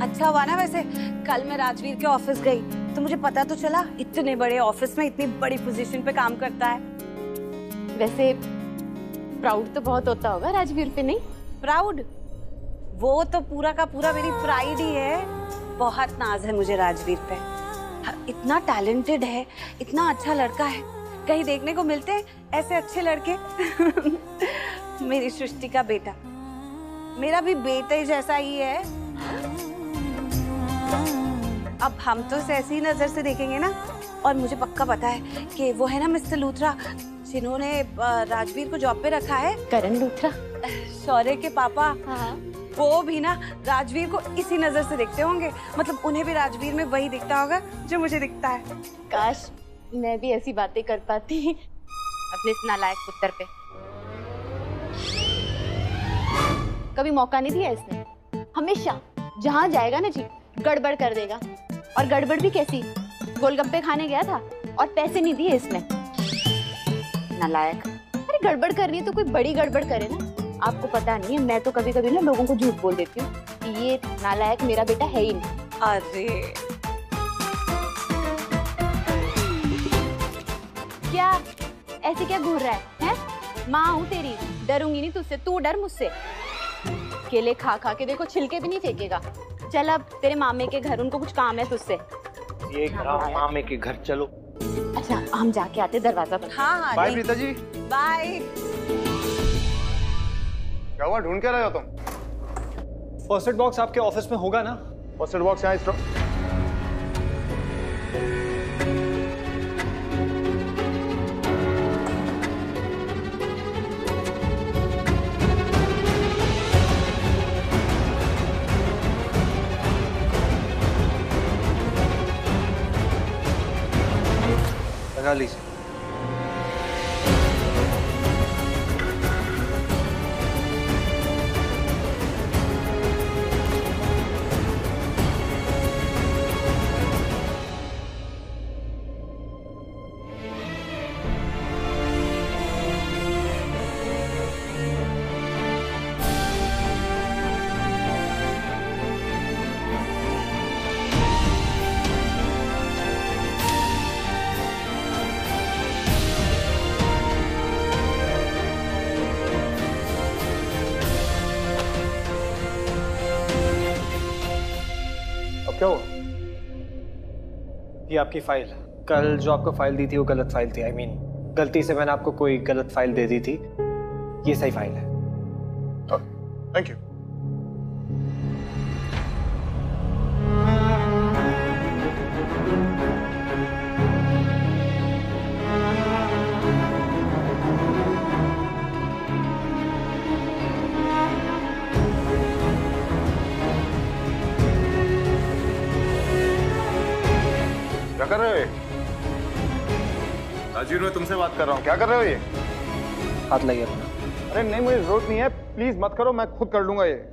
अच्छा हुआ ना, वैसे कल मैं राजवीर के ऑफिस गई तो मुझे पता तो चला इतने बड़े ऑफिस में इतनी बड़ी पोजीशन पे काम करता है। वैसे प्राउड तो बहुत होता होगा राजवीर पे, नहीं? प्राउड? वो तो पूरा का पूरा मेरी प्राइड ही है। बहुत नाज है मुझे राजवीर पे। इतना टैलेंटेड है, इतना अच्छा लड़का है, कहीं देखने को मिलते हैं ऐसे अच्छे लड़के। मेरी सृष्टि का बेटा, मेरा भी बेटे जैसा ही है। अब हम तो उसे ऐसी नजर से देखेंगे ना। और मुझे पक्का पता है कि वो है ना मिस्टर लूथरा, जिन्होंने राजवीर को जॉब पे रखा है। करण लूथरा, शौर्य के पापा। हाँ। वो भी ना राजवीर को इसी नजर से देखते होंगे। मतलब उन्हें भी राजवीर में वही दिखता होगा जो मुझे दिखता है। काश मैं भी ऐसी बातें कर पाती अपने इस नालायक पुत्र पे। कभी मौका नहीं दिया इसने। हमेशा जहाँ जाएगा ना जी, गड़बड़ कर देगा। और गड़बड़ भी कैसी? गोलगप्पे खाने गया था और पैसे नहीं दिए इसने। नालायक। अरे गड़बड़ करनी है तो कोई बड़ी गड़बड़ करे ना। आपको पता नहीं है, मैं तो कभी कभी ना लोगों को झूठ बोल देती हूँ कि ये नालायक मेरा बेटा है ही नहीं। अरे क्या ऐसे क्या घूर रहा है? माँ हूँ तेरी, डरूंगी नहीं तुझसे, तू डर मुझसे। केले खा खा के देखो, छिलके भी नहीं फेंकेगा। चल अब तेरे मामे के घर, उनको कुछ काम है तुझसे। ये मामे के घर चलो। अच्छा हम जाके आते दरवाजा पर। हाँ हाँ। बाय प्रीता जी। बाय। क्या हुआ, ढूंढ क्या रहे हो तुम? फर्स्ट एड बॉक्स आपके ऑफिस में होगा ना? फर्स्ट एड बॉक्स यहाँ इस लगा लीजिए। क्या हुआ? ये आपकी फाइल। कल जो आपको फाइल दी थी वो गलत फाइल थी। गलती से मैंने आपको कोई गलत फाइल दे दी थी। ये सही फाइल है। Thank you. क्या कर रहे हो ये? राजीव, मैं तुमसे बात कर रहा हूँ। क्या कर रहे हो ये? हाथ लगाइए अपना। अरे नहीं, मुझे जरूरत नहीं है, प्लीज मत करो, मैं खुद कर लूंगा ये।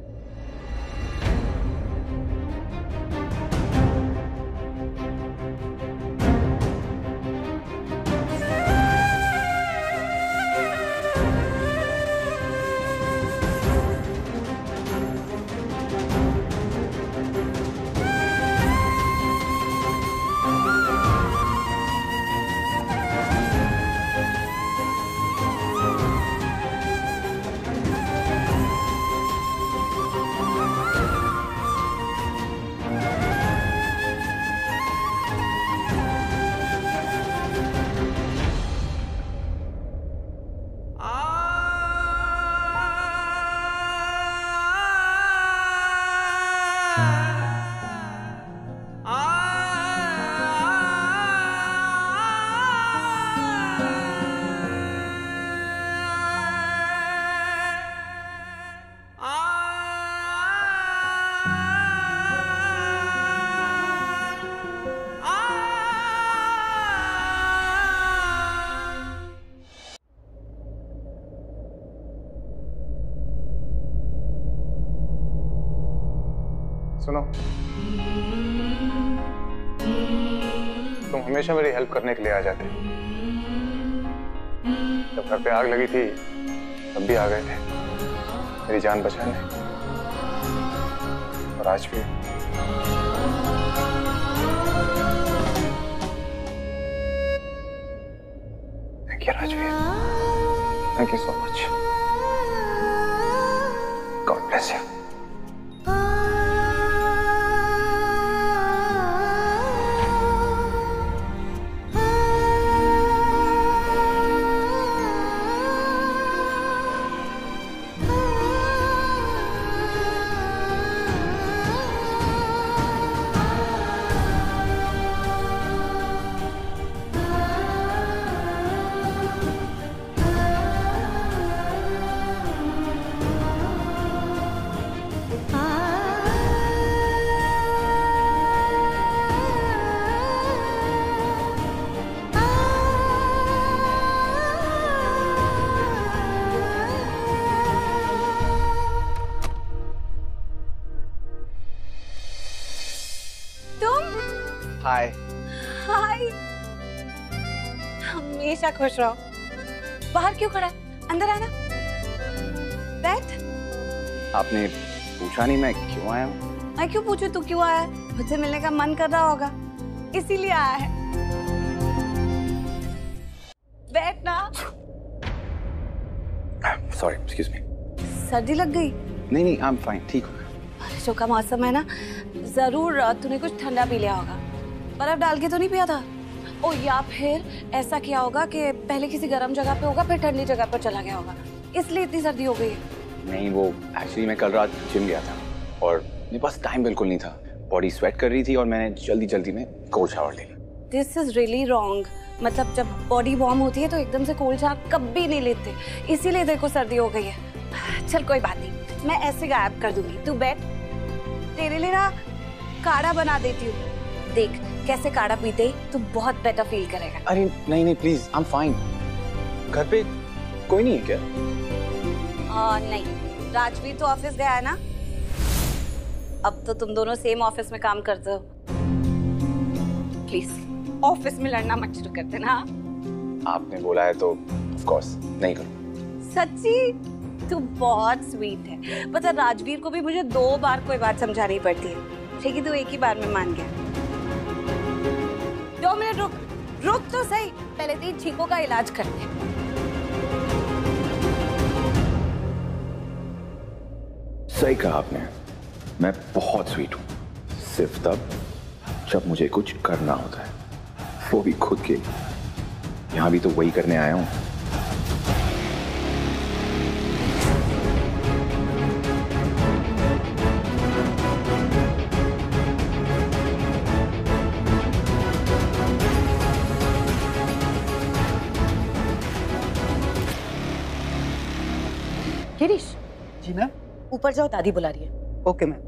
सुनो, तुम हमेशा मेरी हेल्प करने के लिए आ जाते। जब घर पे आग लगी थी तब भी आ गए थे मेरी जान बचाने, और आज भी thank you Rajveer, thank you so much. God bless you. Hi. Hi, हमेशा खुश रहो। बाहर क्यों खड़ा है? अंदर आना। बैठ। आपने पूछा नहीं मैं क्यों आया हूँ? मैं क्यों पूछूं तू क्यों आया है? मुझसे मिलने का मन कर रहा होगा, इसीलिए आया है। बैठ ना। Sorry, excuse me. सर्दी लग गई? नहीं नहीं, आई एम फाइन, ठीक हूँ। बारिशों का मौसम है ना, जरूर तूने कुछ ठंडा पी लिया होगा। बर्फ डाल के तो नहीं पिया था? ओ या फिर ऐसा किया होगा कि पहले किसी गर्म जगह पे होगा, फिर ठंडी जगह पर चला गया होगा, इसलिए इतनी सर्दी हो गई है। नहीं, वो एक्चुअली मैं कल रात जिम गया था और मेरे पास टाइम बिल्कुल नहीं था। बॉडी स्वेट कर रही थी और मैंने जल्दी जल्दी में कोल्ड शावर ले लिया। This is really wrong. मतलब जब बॉडी वार्म होती है तो एकदम से कोल्ड शावर कभी नहीं लेते, इसीलिए तेरे को सर्दी हो गई है। चल कोई बात नहीं, मैं ऐसे गायब कर दूंगी। तू बैठ, तेरे लिए ना काढ़ा बना देती हूँ। देख कैसे काढ़ा पीते ही तू बहुत बेटर फील करेगा। अरे नहीं नहीं प्लीज, आई एम फाइन। घर पे कोई नहीं है क्या? नहीं, राजवीर तो ऑफिस गया है ना। अब तो तुम दोनों सेम ऑफिस में काम करते हो। प्लीज ऑफिस में लड़ना मत शुरू करते ना। आपने बोला है तो ऑफ कोर्स नहीं करूँ। सच्ची तू बहुत स्वीट है। पता राजवीर को भी मुझे 2 बार कोई बात समझानी पड़ती है, ठीक है तू एक ही बार में मान गया। 2 मिनट रुक, रुक तो सही, पहले तेरी छींकों का इलाज करते हैं। सही कहा आपने, मैं बहुत स्वीट हूँ, सिर्फ तब जब मुझे कुछ करना होता है, वो भी खुद के लिए। यहाँ भी तो वही करने आया हूँ। गिरीश, जी मैम। ऊपर जाओ, दादी बुला रही है। Okay ma'am.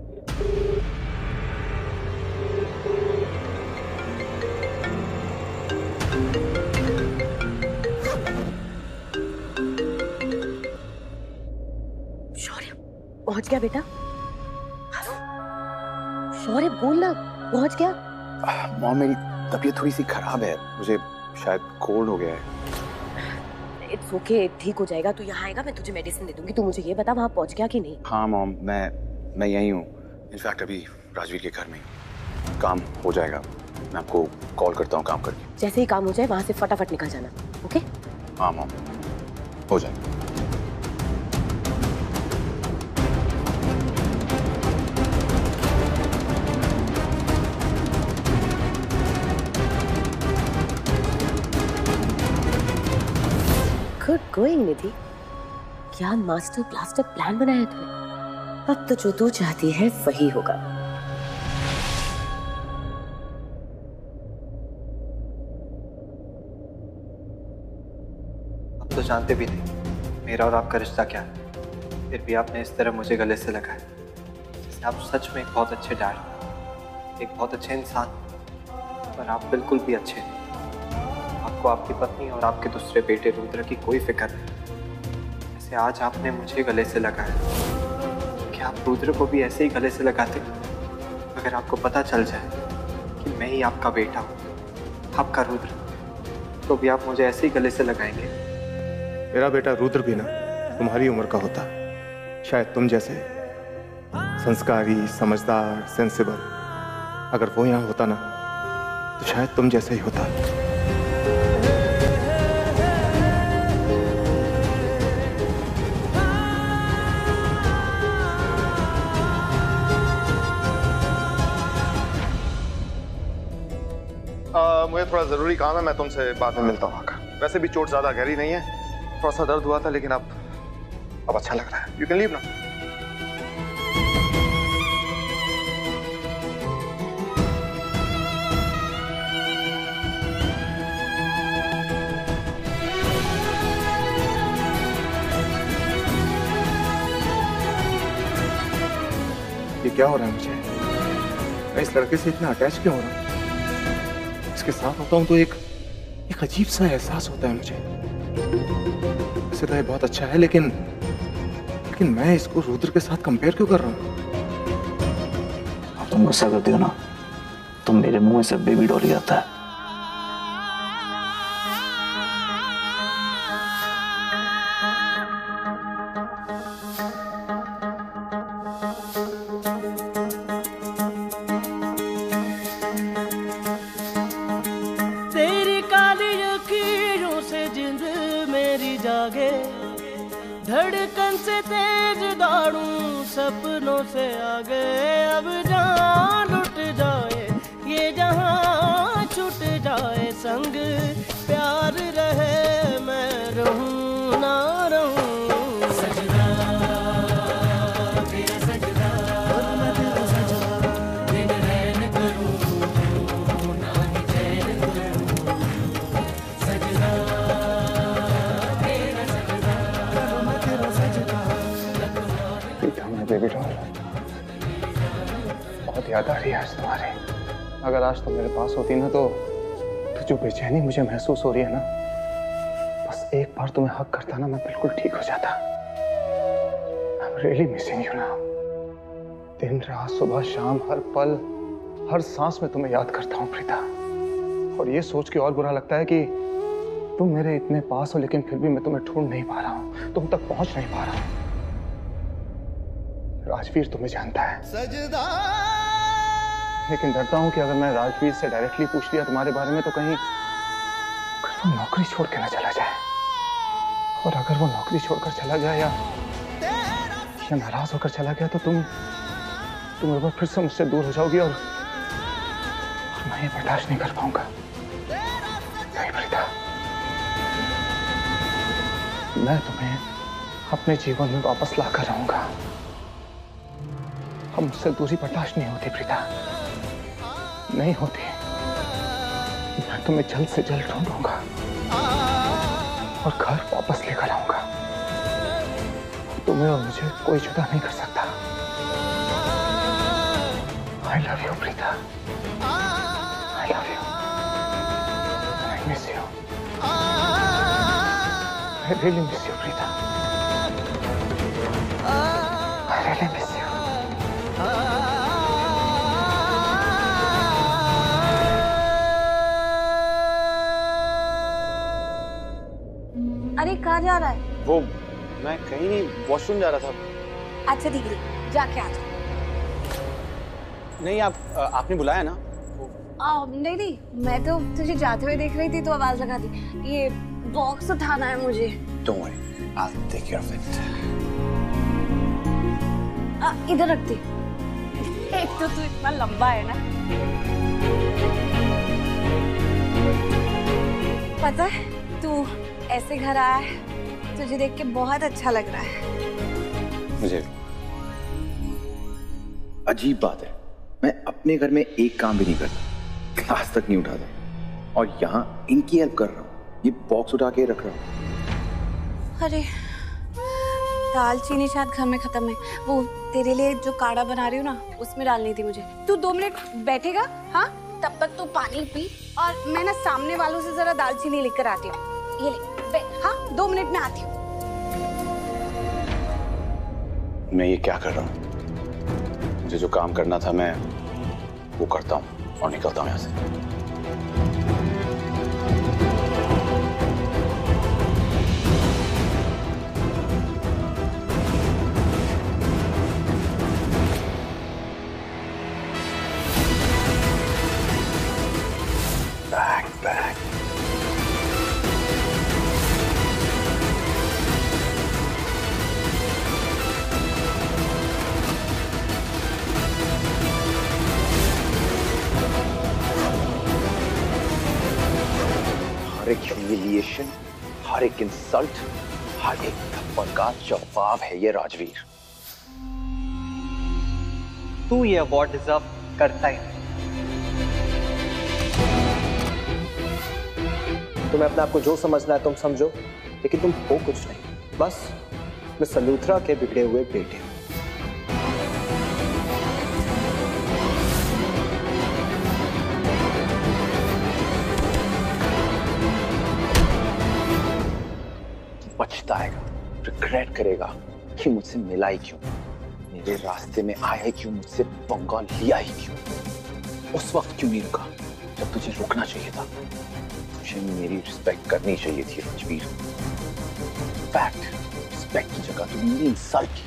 शौर्य पहुंच गया बेटा? हेलो शौर्य, बोल ना, पहुंच गया? मॉम मेरी तबीयत थोड़ी सी खराब है, मुझे शायद कोल्ड हो गया है। इट्स ओके, ठीक हो जाएगा। तू यहाँ आएगा, मैं तुझे मेडिसिन दे दूंगी। तू मुझे ये बता वहाँ पहुंच गया कि नहीं? हाँ मॉम, मैं यहीं हूँ। इनफैक्ट अभी राजवीर के घर में काम हो जाएगा, मैं आपको कॉल करता हूँ काम करके। जैसे ही काम हो जाए वहाँ से फटाफट निकल जाना, ओके? हाँ मॉम, हो जाएगा। गुड गोइंग निधि, क्या मास्टर ब्लास्टर प्लान बनाया तूने। अब तो जो तू चाहती है वही होगा। अब तो जानते भी थे मेरा और आपका रिश्ता क्या है, फिर भी आपने इस तरह मुझे गले से लगाया। जैसे आप सच में एक बहुत अच्छे डैड, एक बहुत अच्छे इंसान, पर आप बिल्कुल भी अच्छे नहीं। आपको आपकी पत्नी और आपके दूसरे बेटे रुद्र की कोई फिक्र नहीं। जैसे आज आपने मुझे गले से लगाया, क्या आप रुद्र को भी ऐसे ही गले से लगाते? अगर आपको पता चल जाए कि मैं ही आपका बेटा हूँ, आपका रुद्र, तो भी आप मुझे ऐसे ही गले से लगाएंगे? मेरा बेटा रुद्र भी ना तुम्हारी उम्र का होता, शायद तुम जैसे संस्कारी, समझदार, सेंसिबल। अगर वो यहाँ होता ना तो शायद तुम जैसे ही होता। मुझे थोड़ा जरूरी काम है, मैं तुमसे बाद में मिलता हूँ आकर। वैसे भी चोट ज्यादा गहरी नहीं है, थोड़ा सा दर्द हुआ था, लेकिन अब अच्छा लग रहा है। यू कैन लीव ना। ये क्या हो रहा है मुझे? मैं इस लड़के से इतना अटैच क्यों हो रहा हूँ? इसके साथ होता हूँ तो एक अजीब सा एहसास होता है मुझे। वैसे तो ये बहुत अच्छा है, लेकिन मैं इसको रुद्र के साथ कंपेयर क्यों कर रहा हूँ? अब तुम गुस्सा करती हो ना, तो मेरे मुंह से बेबी डॉल आता है। धड़कन से तेज दौड़ूं सपनों से आगे, अब जान लुट जाए ये जहां छूट जाए, संग प्यार रहे मैं रहूं ना रहूं। सजना तेरा सजना, मैं तेरा सजना, दिन रैन करूं ना ही चैन करूं। सजना बेबी डॉल, बहुत याद आ रही है आज तुम्हारी। अगर आज तुम मेरे पास होती ना तो जो बेचैनी मुझे महसूस हो रही है ना, बस एक बार तुम्हें हक करता ना, मैं बिल्कुल ठीक हो जाता। I'm really missing you now। दिन रात सुबह शाम हर पल हर सांस में तुम्हें याद करता हूँ प्रीता। और ये सोच के और बुरा लगता है कि तुम मेरे इतने पास हो, लेकिन फिर भी मैं तुम्हें ढूंढ नहीं पा रहा हूँ, तुम तक पहुंच नहीं पा रहा हूँ। राजवीर तुम्हें जानता है, लेकिन डरता हूं कि अगर मैं राजवीर से डायरेक्टली पूछ लिया तुम्हारे बारे में तो कहीं वो नौकरी छोड़ के ना चला जाए। और अगर वो नौकरी छोड़कर चला गया या नाराज होकर चला गया तो तुम एक बार फिर से मुझसे दूर हो जाओगी और मैं ये बर्दाश्त नहीं कर पाऊंगा। नहीं प्रीता, मैं तुम्हें अपने जीवन में वापस लाकर रहूंगा। अब मुझसे दूरी बर्दाश्त नहीं होती प्रीता, नहीं होती। मैं तुम्हें जल्द से जल्द ढूंढूंगा और घर वापस लेकर आऊंगा। तुम्हें और मुझे कोई जुदा नहीं कर सकता। I love you Preeta, I love you, I miss you, I really miss you Preeta, I really miss you। अरे कहाँ जा रहा है? वो मैं कहीं नहीं, वॉशरूम जा रहा था। अच्छा ठीक है, जाके आ जाओ। नहीं आपने बुलाया ना? नहीं, मैं तो तुझे जाते हुए देख रही थी तो आवाज लगा दी। ये बॉक्स उठाना है मुझे। Don't worry, I'll take care of it। इधर रख दे। एक तो तू इतना लंबा है ना। पता है तू ऐसे घर आया है, तुझे देख के बहुत अच्छा लग रहा है मुझे। अजीब बात है, मैं अपने घर में एक काम भी नहीं करता, ग्लास तक नहीं उठाता, और यहाँ इनकी हेल्प कर रहा हूँ, ये बॉक्स उठा के रख रहा हूँ। अरे दाल चीनी शायद घर में खत्म है, वो तेरे लिए जो काढ़ा बना रही हूँ ना उसमें डालनी थी मुझे। तू 2 मिनट बैठेगा? हाँ, तब तक तू पानी पी और मैं ना सामने वालों से जरा दाल चीनी लेकर आती हूँ। ये ले, हाँ 2 मिनट में आती हूँ। मैं ये क्या कर रहा हूँ? मुझे जो काम करना था मैं वो करता हूँ और निकलता हूँ यहाँ से। ह्यूमिलिएशन, हर एक इंसल्ट, हर एक थप्पड़ का जवाब है ये राजवीर। तू ये अवार्ड डिजर्व करता ही नहीं। तुम्हें अपने आप को जो समझना है तुम समझो, लेकिन तुम हो कुछ नहीं, बस मिस्टर लूथरा के बिगड़े हुए बेटे। पछताएगा, रिग्रेट करेगा कि मुझसे मिला ही क्यों, मेरे रास्ते में आया ही क्यों, मुझसे पंगा लिया ही क्यों, उस वक्त क्यों नहीं रुका जब तुझे रुकना चाहिए था। तुझे मेरी रिस्पेक्ट करनी चाहिए थी राजवीर। फैक्ट, रिस्पेक्ट की जगह तूने मेरी इंसल्ट की।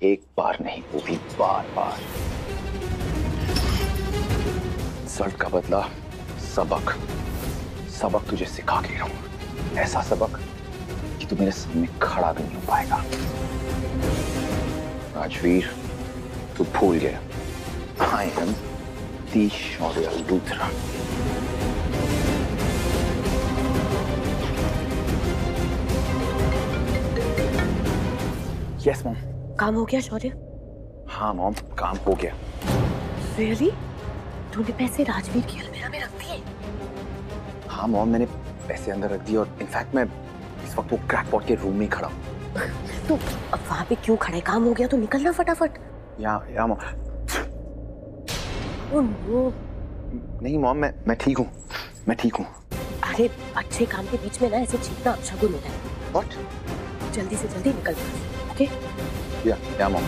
एक बार नहीं, वो भी बार बार। इंसल्ट का बदला सबक, सबक तुझे सिखा के रहूंगा, ऐसा सबक कि तू मेरे सामने खड़ा भी नहीं हो पाएगा। राजवीर, तू भूल गया, I am the Shaurya Luthra. Yes mom. काम हो गया शौर्य? हाँ मॉम, काम हो गया। रियली? तूने पैसे राजवीर की अलमीरा में रख दिए? हाँ मॉम, मैंने पैसे अंदर रख दिए और इनफैक्ट मैं इस वक्त वो क्रैकपॉट के रूम में खड़ा हूँ। तू अब वहां पे क्यों खड़ा है? काम हो गया तो निकलना फटाफट। या मॉम। Oh no. नहीं मॉम, मैं ठीक हूँ, मैं ठीक हूँ। अरे अच्छे काम के बीच में ना ऐसे चीखना अच्छा गुण होता है। व्हाट? जल्दी से जल्दी निकल, ओके? या मॉम।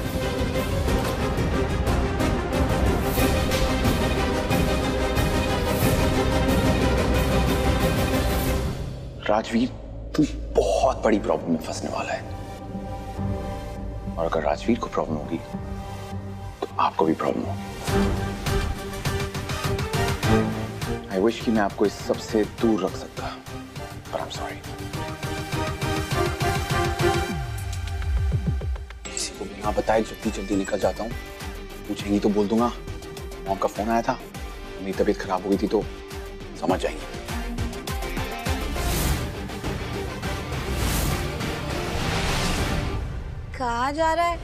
राजवीर, तू बहुत बड़ी प्रॉब्लम में फंसने वाला है, और अगर राजवीर को प्रॉब्लम होगी तो आपको भी प्रॉब्लम होगी। आई विश कि मैं आपको इस सब से दूर रख सकता, पर आई एम सॉरी। किसी को बिना बताए जल्दी जल्दी निकल जाता हूँ। पूछेंगी तो बोल दूंगा मॉम का फोन आया था, मेरी तबीयत खराब हो गई थी, तो समझ जाएंगे। कहाँ जा रहा है?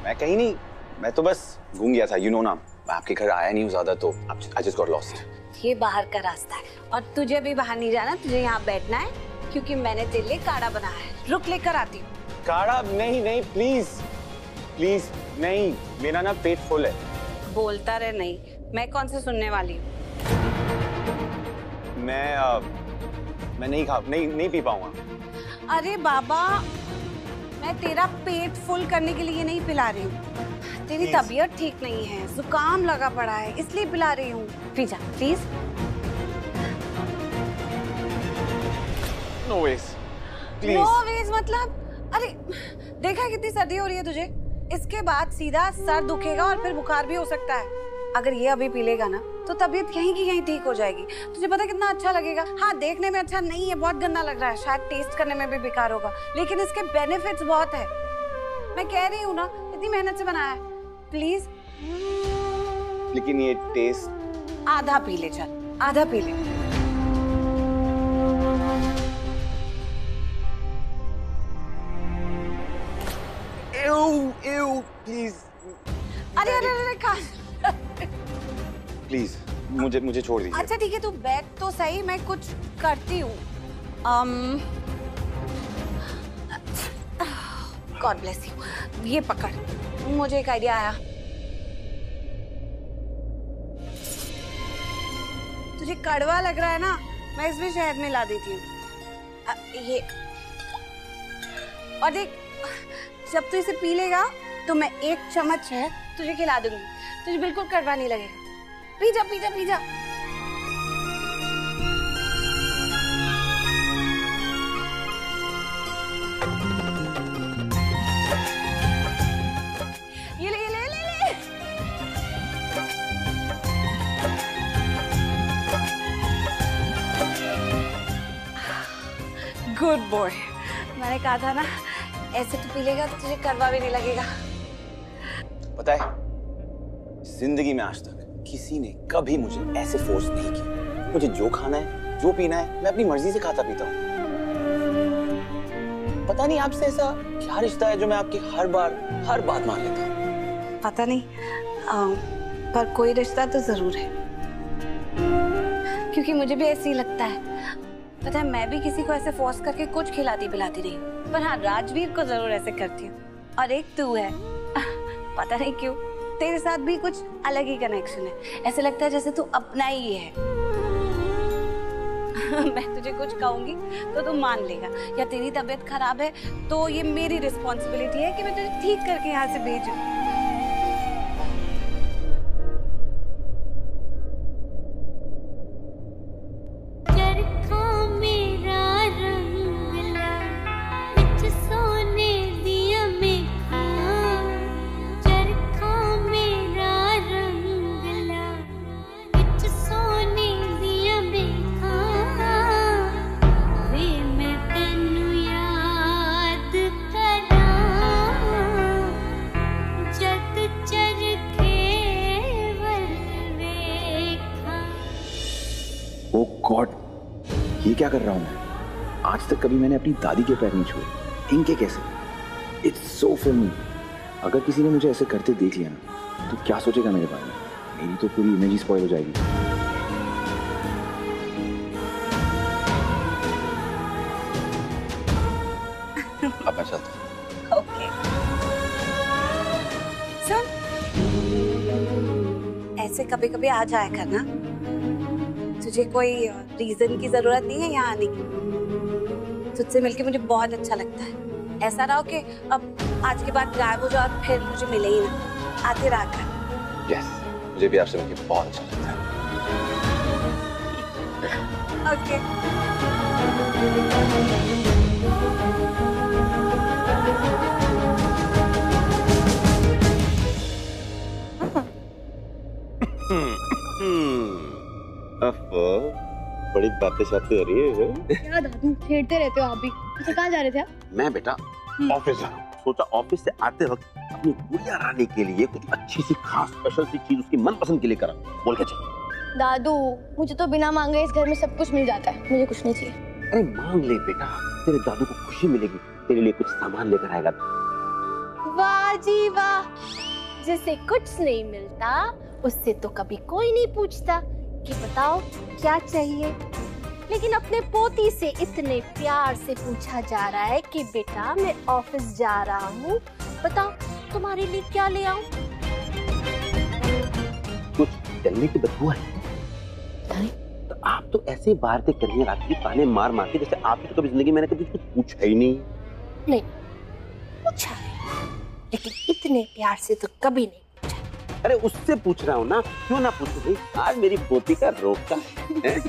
मैं कहीं नहीं, मैं तो बस घूम गया था, यू नो ना, मैं आपके घर आया नहीं हूँ ज्यादा, तो आई जस्ट गॉट लॉस्ट। ये बाहर का रास्ता है और तुझे भी बाहर नहीं जाना, तुझे यहाँ बैठना है क्योंकि मैंने तेरे लिए काढ़ा बनाया है। रुक, लेकर आती हूँ। काढ़ा? नहीं प्लीज प्लीज नहीं, मेरा ना पेट फुल है। बोलता रहे, नहीं मैं कौन से सुनने वाली हूँ। मैं नहीं पी पाऊंगा। अरे बाबा, मैं तेरा पेट फुल करने के लिए नहीं पिला रही हूँ। तेरी तबीयत ठीक नहीं है, जुकाम लगा पड़ा है, इसलिए पिला रही हूँ। पी जा please. No veg, please. No veg मतलब? अरे देखा कितनी सर्दी हो रही है तुझे, इसके बाद सीधा सर दुखेगा और फिर बुखार भी हो सकता है। अगर ये अभी पी लेगा ना तो तबीयत कहीं की कहीं ठीक हो जाएगी। तुझे पता कितना अच्छा लगेगा। हाँ, देखने में अच्छा नहीं है, बहुत गंदा लग रहा है, शायद टेस्ट करने में भी बेकार होगा, लेकिन इसके बेनिफिट्स बहुत है। मैं कह रही हूँ ना, इतनी मेहनत से बनाया है, प्लीज। लेकिन ये टेस्ट। आधा पी ले, चल आधा पी ले। एव प्लीज। अरे अरे अरे खा। प्लीज मुझे छोड़ दीजिए। अच्छा ठीक है, तू बैठ तो सही, मैं कुछ करती हूँ। God bless you. ये पकड़, मुझे एक आइडिया आया। तुझे कड़वा लग रहा है ना, मैं इसमें शहद मिला देती हूँ। ये और देख, जब तू इसे पी लेगा तो मैं 1 चम्मच शहद तुझे खिला दूंगी, तुझे बिल्कुल कड़वा नहीं लगेगा। पी जा पी जा पी जा। ये ले ले ले ले। Good boy. मैंने कहा था ना, ऐसे तो पी लेगा तो तुझे कड़वा भी नहीं लगेगा। पता है, जिंदगी में आज तक किसी ने कभी मुझे ऐसे फोर्स नहीं किया। मुझे जो खाना है, जो पीना है, मैं अपनी मर्जी से खाता पीता हूँ। पता नहीं आपसे ऐसा क्या रिश्ता है जो मैं आपकी हर बात मान लेता हूँ। पता नहीं, पर कोई रिश्ता तो जरूर है, क्योंकि मुझे भी ऐसे ही लगता है। पता है, मैं भी किसी को ऐसे फोर्स करके कुछ खिलाती पिलाती नहीं, पर हाँ राजवीर को जरूर ऐसे करती हूँ। और एक तू है, पता नहीं क्यों तेरे साथ भी कुछ अलग ही कनेक्शन है। ऐसे लगता है जैसे तू अपना ही है। मैं तुझे कुछ कहूंगी तो तू मान लेगा, या तेरी तबीयत खराब है तो ये मेरी रिस्पॉन्सिबिलिटी है कि मैं तुझे ठीक करके यहाँ से भेजूं। गॉड, ये क्या कर रहा हूं मैं? आज तक कभी मैंने अपनी दादी के पैर नहीं छुए, इनके कैसे? इट्स सो फिल्मी। अगर किसी ने मुझे ऐसे करते देख लिया ना तो क्या सोचेगा मेरे बारे में? मेरी तो पूरी इमेज ही स्पॉइल हो जाएगी। अब मैं चलता हूं। ओके। सुन, ऐसे कभी कभी आ जाया करना। तुझे कोई रीजन की जरूरत नहीं है यहाँ आने की। तुझसे मिलके मुझे बहुत अच्छा लगता है। ऐसा रहो कि अब आज के बाद गायब हो जाओ और फिर मुझे मिले ही ना। आते रहा कर। यस, मुझे भी आपसे मिलके बहुत अच्छा लगता है। ओके। बड़ी बातें शातें हो रही है। क्या दादू छेड़ते रहते हो आप भी? तो कहाँ जा रहे थे आप? मैं बेटा ऑफिस जा रहा हूँ। सोचा ऑफिस से आते वक्त अपनी गुड़िया रानी के लिए कुछ अच्छी सी खास स्पेशल सी चीज उसकी मनपसंद के लिए करा। बोल के चाहिए? दादू, मुझे तो बिना मांगे इस घर में सब कुछ मिल जाता है, मुझे कुछ नहीं चाहिए। अरे मांग ले बेटा, तेरे दादू को खुशी मिलेगी, तेरे लिए कुछ सामान लेकर आएगा। वाह जी वाह, जिसे कुछ नहीं मिलता उससे तो कभी कोई नहीं पूछता कि बताओ क्या चाहिए, लेकिन अपने पोती से इतने प्यार से पूछा जा रहा है कि बेटा मैं ऑफिस जा रहा हूँ, बताओ तुम्हारे लिए क्या ले आऊं? कुछ जलने की बदबू है? तो आप तो ऐसे बातें कर रही हैं रात की ताने मार मार के, जैसे आपकी तो कभी जिंदगी मैंने कभी कुछ पूछा ही नहीं। नहीं पूछा है, लेकिन इतने प्यार से तो कभी नहीं। अरे उससे पूछ रहा हूँ ना, क्यों ना पूछूं भाई? आज मेरी पोती का रोका है।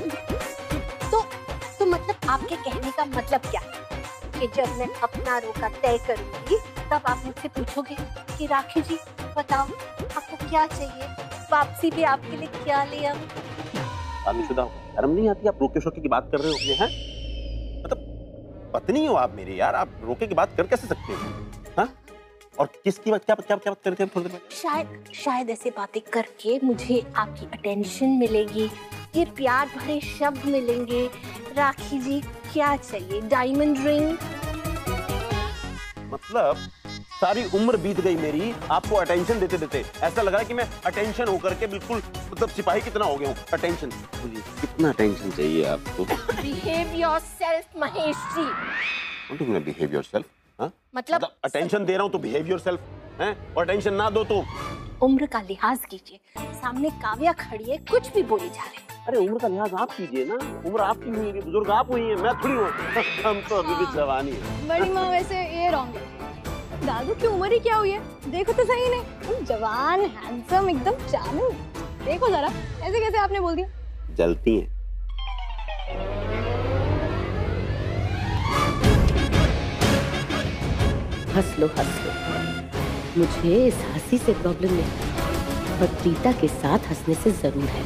तो मतलब आपके कहने का मतलब क्या? कि जब मैं अपना रोका तय करूंगी तब आप मुझसे पूछोगे कि राखी जी बताओ आपको क्या चाहिए, वापसी पे आपके लिए क्या ले आऊं? शादीशुदा हो, शर्म नहीं आती? आप रोके शोके की बात कर रहे हो अपने, हैं? मतलब पत्नी हो आप मेरी यार, आप रोके की बात कर कैसे सकते हो? हाँ? और किसकी बात, क्या बात कर रहे थे थोड़ी देर पहले? शायद ऐसे बातें करके मुझे आपकी अटेंशन मिलेगी, ये प्यार भरे शब्द मिलेंगे। राखी जी क्या चाहिए? Diamond ring? मतलब सारी उम्र बीत गई मेरी आपको अटेंशन देते देते, ऐसा लग रहा है कि मैं अटेंशन होकर के बिल्कुल मतलब सिपाही कितना हो गया हूँ। अटेंशन, कितना अटेंशन चाहिए आपको? Behave yourself Mahesh ji. What do you mean behave yourself? हाँ? मतलब अटेंशन दे रहा हूँ तो बिहेव योरसेल्फ, हैं? और अटेंशन ना दो तो उम्र का लिहाज कीजिए, सामने काव्या खड़ी है, कुछ भी बोली जा रही है। अरे उम्र का लिहाज आप कीजिए ना, उम्र आपकी हुई है, बुजुर्ग आप हुई है, मैं थोड़ी हूँ। हम तो अभी भी जवानी है। बड़ी माँ वैसे ये रॉन्ग है। दादू की उम्र ही क्या हुई है, देखो तो सही ने, तुम जवान हैंडसम एकदम चार्मिंग, देखो जरा ऐसे कैसे आपने बोल दिया? जलती हैं। हंस लो हंस लो, मुझे इस हंसी से प्रॉब्लम नहीं, पर प्रीता के साथ हंसने से जरूर है।